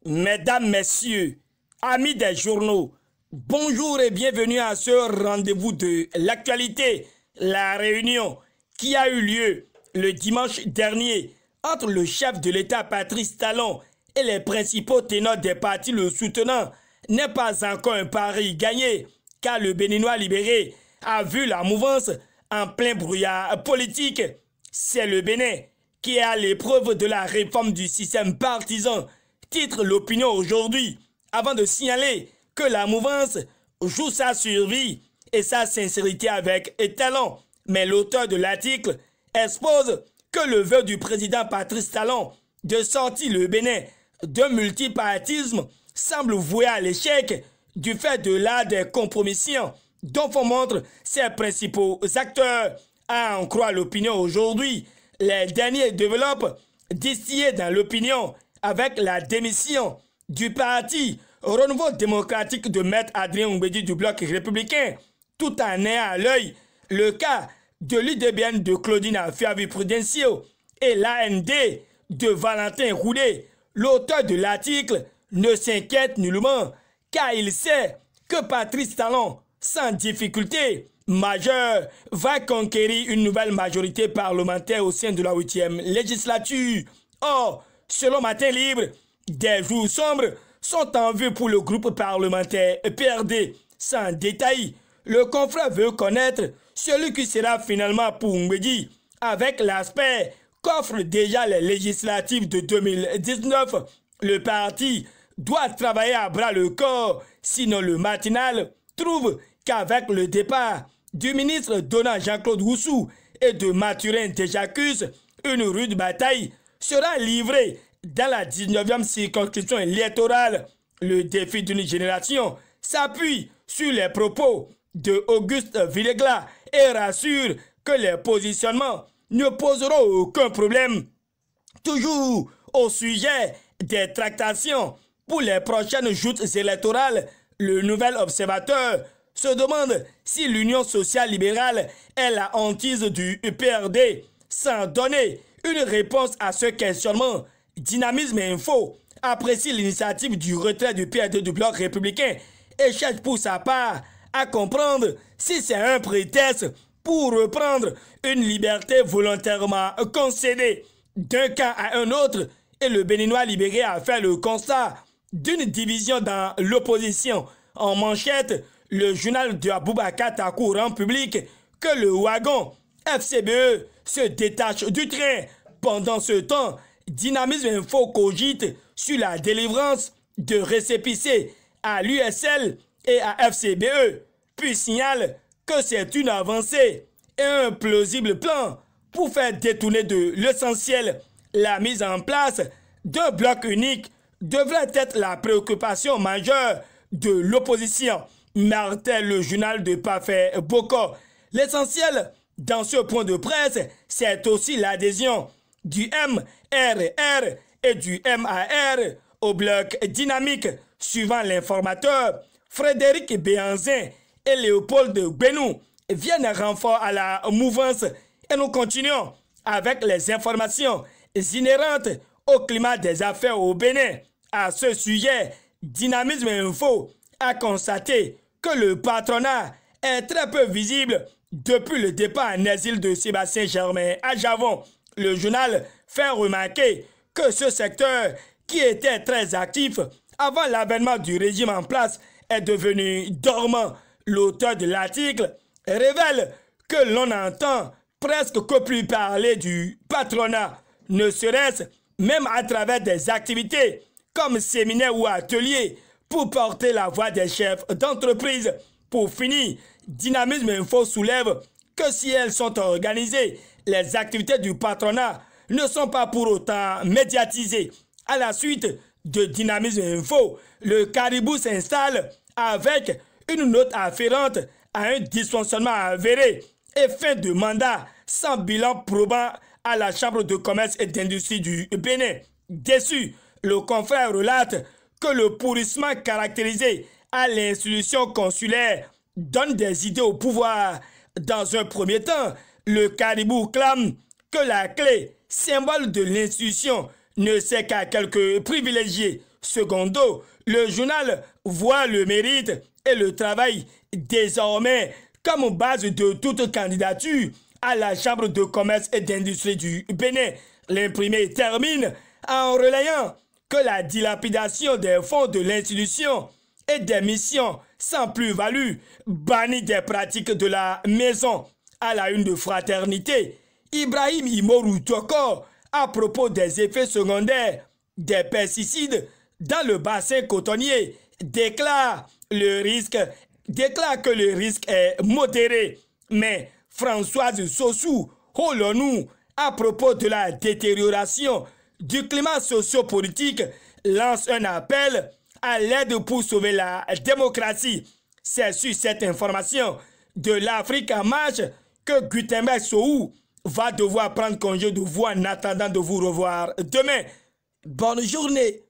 Mesdames, Messieurs, amis des journaux, bonjour et bienvenue à ce rendez-vous de l'actualité, la réunion qui a eu lieu le dimanche dernier entre le chef de l'État Patrice Talon et les principaux ténors des partis le soutenant n'est pas encore un pari gagné car le Béninois libéré a vu la mouvance en plein brouillard politique. C'est le Bénin qui est à l'épreuve de la réforme du système partisan, titre l'opinion aujourd'hui, avant de signaler que la mouvance joue sa survie et sa sincérité avec Talon. Mais l'auteur de l'article expose que le vœu du président Patrice Talon de sortir le Bénin d'un multipartisme semble voué à l'échec du fait de l'art des compromissions dont font montre ses principaux acteurs. À en croire l'opinion aujourd'hui, les derniers développent distillés dans l'opinion avec la démission du parti Renouveau démocratique de Maître Adrien Oumbédi du Bloc républicain, tout en ayant à l'œil le cas de l'UDBN de Claudine Fiavi-Prudencio et l'AND de Valentin Roulet. L'auteur de l'article ne s'inquiète nullement car il sait que Patrice Talon, sans difficulté majeure, va conquérir une nouvelle majorité parlementaire au sein de la 8e législature. Or, selon Matin Libre, des jours sombres sont en vue pour le groupe parlementaire PRD. Sans détail, le confrère veut connaître celui qui sera finalement pour Oumbédi, avec l'aspect qu'offrent déjà les législatives de 2019. Le parti doit travailler à bras le corps, sinon le matinal trouve qu'avec le départ du ministre Donald Jean-Claude Roussou et de Mathurin Déjacus, une rude bataille sera livrée dans la 19e circonscription électorale. Le défi d'une génération s'appuie sur les propos de Auguste Villegla et rassure que les positionnements ne poseront aucun problème. Toujours au sujet des tractations pour les prochaines joutes électorales, le nouvel observateur se demande si l'Union sociale libérale est la hantise du PRD. Sans donner une réponse à ce questionnement, Dynamisme Info apprécie l'initiative du retrait du PRD du Bloc républicain et cherche pour sa part à comprendre si c'est un prétexte pour reprendre une liberté volontairement concédée d'un camp à un autre, et le Béninois libéré a fait le constat d'une division dans l'opposition. En manchette, le journal de Aboubacar Takou rend public que le wagon FCBE se détache du train. Pendant ce temps, Dynamisme Info cogite sur la délivrance de récépissés à l'USL et à FCBE, puis signale que c'est une avancée et un plausible plan pour faire détourner de l'essentiel. La mise en place d'un bloc unique devrait être la préoccupation majeure de l'opposition, martèle le journal de Parfait Boko. L'essentiel dans ce point de presse, c'est aussi l'adhésion du MRR et du MAR au bloc dynamique. Suivant l'informateur, Frédéric Béanzin et Léopold Benou viennent renfort à la mouvance. Et nous continuons avec les informations inhérentes au climat des affaires au Bénin. À ce sujet, Dynamisme Info a constaté que le patronat est très peu visible depuis le départ en exil de Sébastien Germain à Javon. Le journal fait remarquer que ce secteur, qui était très actif avant l'avènement du régime en place, est devenu dormant. L'auteur de l'article révèle que l'on n'entend presque que plus parler du patronat, ne serait-ce même à travers des activités comme séminaires ou ateliers pour porter la voix des chefs d'entreprise. Pour finir, Dynamisme Info soulève que si elles sont organisées, les activités du patronat ne sont pas pour autant médiatisées. À la suite de Dynamisme Info, le caribou s'installe avec une note afférente à un dysfonctionnement avéré et fin de mandat sans bilan probant à la Chambre de commerce et d'industrie du Bénin. Déçu, le confrère relate que le pourrissement caractérisé à l'institution consulaire donne des idées au pouvoir. Dans un premier temps, le caribou clame que la clé, symbole de l'institution, ne sert qu'à quelques privilégiés. secondo, le journal voit le mérite et le travail désormais comme base de toute candidature à la Chambre de commerce et d'industrie du Bénin. L'imprimé termine en relayant que la dilapidation des fonds de l'institution et des missions sans plus-value bannit des pratiques de la maison. À la une de Fraternité, Ibrahim Imoru Toko, à propos des effets secondaires des pesticides dans le bassin cotonnier, déclare que le risque est modéré. Mais Françoise Sossou Holonou, à propos de la détérioration du climat sociopolitique, lance un appel à l'aide pour sauver la démocratie. C'est sur cette information de l'Afrique en marche que Gutenberg Sou va devoir prendre congé de vous en attendant de vous revoir demain. Bonne journée.